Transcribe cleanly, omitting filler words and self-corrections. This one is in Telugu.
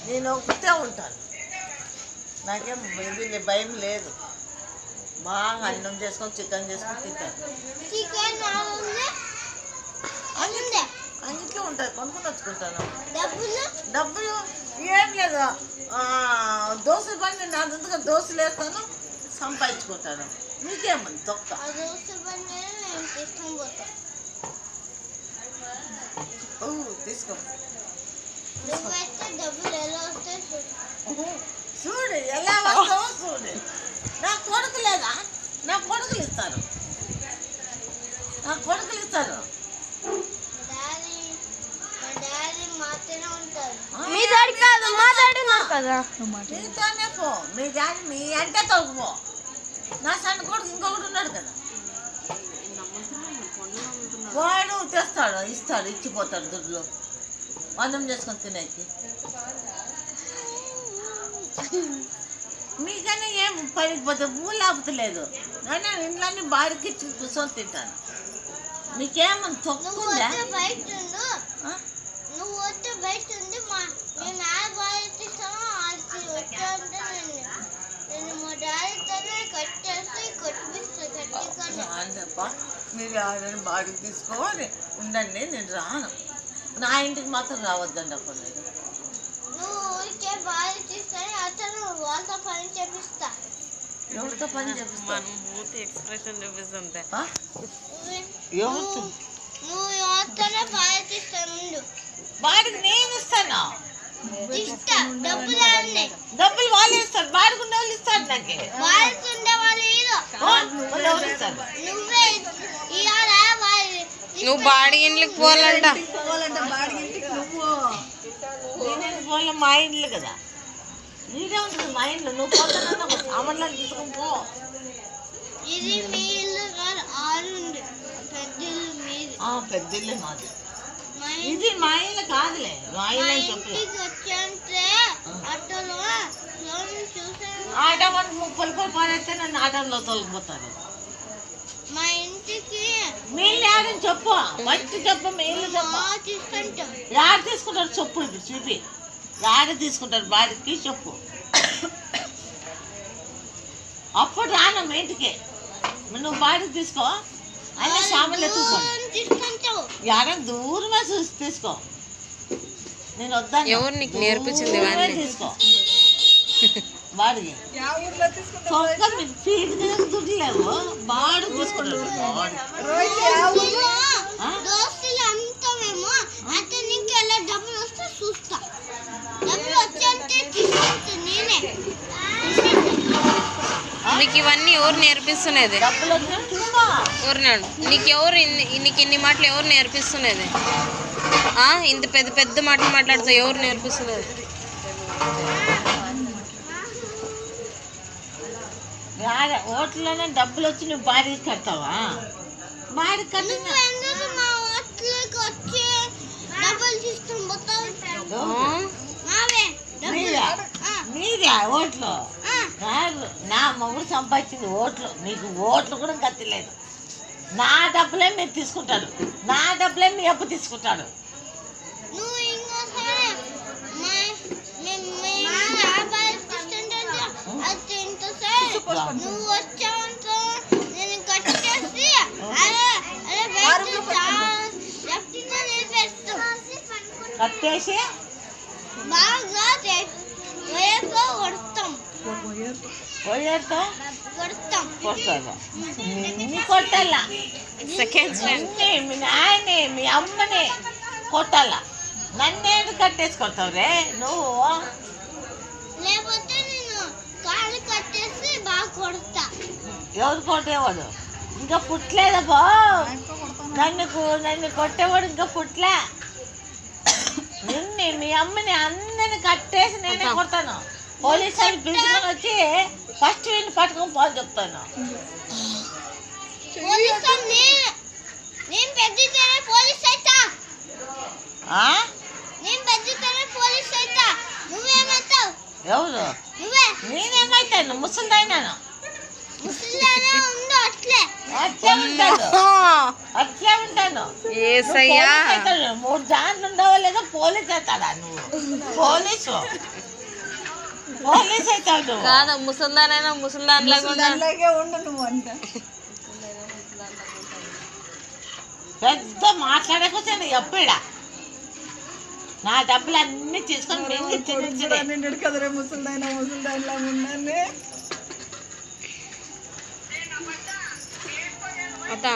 నేను ఒకటే ఉంటాను, నాకేం ఇది భయం లేదు. బాగా అన్నం చేసుకొని చికెన్ చేసుకొని తింటాను. అన్నిట్లో ఉంటుంది, కొనుక్కొని వచ్చుకుంటాను. డబ్బులు ఏం లేదు, దోశల పని నా అందుకు దోశలు వేస్తాను, సంపాదించుకుంటాను. మీకేమని తొక్క తీసుకో చూడు ఎలా వస్తావో చూడు. నా కొడుకు లేదా, నా కొడుకులు ఇస్తారు, నా కొడుకులు ఇస్తారు. మీ డాడీ కాదు, మా డాడీ ఉన్నారు కదా. మీతోనే పో, మీ డాడీ మీ అంటే తోలుకుపో. నా సన్న కొడుకు ఇంకొకటి ఉన్నాడు కదా, వాడు తెస్తాడు, ఇస్తాడు, ఇచ్చిపోతాడు దుడ్లు అన్నం చేసుకొని తినేకి. మీకన్నా ఏం పనికి పోతే ఊళ్ళు ఆపుతలేదు, కానీ ఇంట్లోనే బాడికి ఇచ్చి కూర్చొని తింటాను. మీకేమని తొక్కుందా? మీరు ఎవరైనా బాడికి తీసుకోవాలి ఉండండి, నేను రాను. నా ఇంటికి మాత్రం రావద్దండి. అప్పుడు నేను ఎవరితో పని చేపిస్తాను? బాడికి నేను ఇస్తాను, డబ్బులు వాళ్ళు ఇస్తారు, బాడుకున్న వాళ్ళు ఇస్తారు. నాకు ఎవరు ఇస్తారు? నువ్వు బాడిగింట్లకి పోవాలంట. బాడిగింటికి నువ్వు నేనేం పోలే, మా ఇంట్లో కదా. నీదే ఉంటుంది మా ఇంట్లో, నువ్వు పోతానన్నా సామాన్లు తీసుకొని పో. పెద్ద ఇల్లు మాది, ఇది మా ఇల్లు కాదులే, మా ఇల్లు అని చెప్పలే. ఆటో 30 రూపాయలు అయితే నన్ను ఆటోలో తొలగిపోతారు. మా ఇంటికి మీ ఇల్లు ఏడని చెప్పు, ఫస్ట్ చెప్పు, మీ ఇల్లు చెప్పు. యాడ తీసుకుంటారు చెప్పు, ఇప్పుడు చూపి యాడ తీసుకుంటారు బాడికి చెప్పు. అప్పుడు రాను మీ ఇంటికి, నువ్వు బాడికి తీసుకో, అన్నీ సామాన్లు ఎత్తుకో, యాడ దూరమే చూసి తీసుకో. నేను వద్దాను, ఎవరు నీకు నేర్పించింది? తీసుకో బాడికి. చొక్క మీకు ఫీజు దుడ్లేవు, బాడు తీసుకుంటారు. నీకు ఇవన్నీ ఎవరు నేర్పిస్తున్నది? ఎవరినాడు నీకు? నీకు ఇన్ని మాటలు ఎవరు నేర్పిస్తున్నది? ఇంత పెద్ద పెద్ద మాటలు మాట్లాడుతావు, ఎవరు నేర్పిస్తున్నది? ఓట్లోనే డబ్బులు వచ్చి నువ్వు బాడీ కడతావా? బాడీ కట్టి మీదే ఓట్లు నా మొగుడు సంపాదించింది ఓట్లు, మీకు ఓట్లు కూడా కత్తిలేదు. నా డబ్బులే మీరు తీసుకుంటాడు, నా డబ్బులే మీ అప్పు తీసుకుంటాడు. కట్టేసి కొట్టాల, మీ నాయని మీ అమ్మని కొట్టాల. నన్నేంటి కట్టేసి కొడతావు రే నువ్వు? ఎవరు కొట్టేవాడు? ఇంకా పుట్టలేదబ్బా, నన్ను కొట్టేవాడు ఇంకా పుట్టలే. నిన్ను మీ అమ్మని అందరిని కట్టేసి నేనే కొడతాను. పోలీసు వాళ్ళు పిలుచుకొని వచ్చి ఫస్ట్ వీళ్ళు పట్టుకొని పోని చెప్తాను. ఎవరు? నేనేమైతాను? ముసలిదైనాను. అట్లే ఉంటాను అట్లే ఉంటాను ఏసయ్యా 3 దాంట్లు ఉండవో లేదో పోలీస్ అవుతాడా నువ్వు పోలీసు అవుతాడు కాదు ముసల్దానైనా ముసల్దాన్లాగా ఉండు నువ్వు అంట పెద్ద మాట్లాడకొచ్చాను ఎప్పుడా నా డబ్బులు అన్ని తీసుకొని నిండు కదరే ముసలిదాయినా ముసలిదాయిలా ఉన్నాను అత్త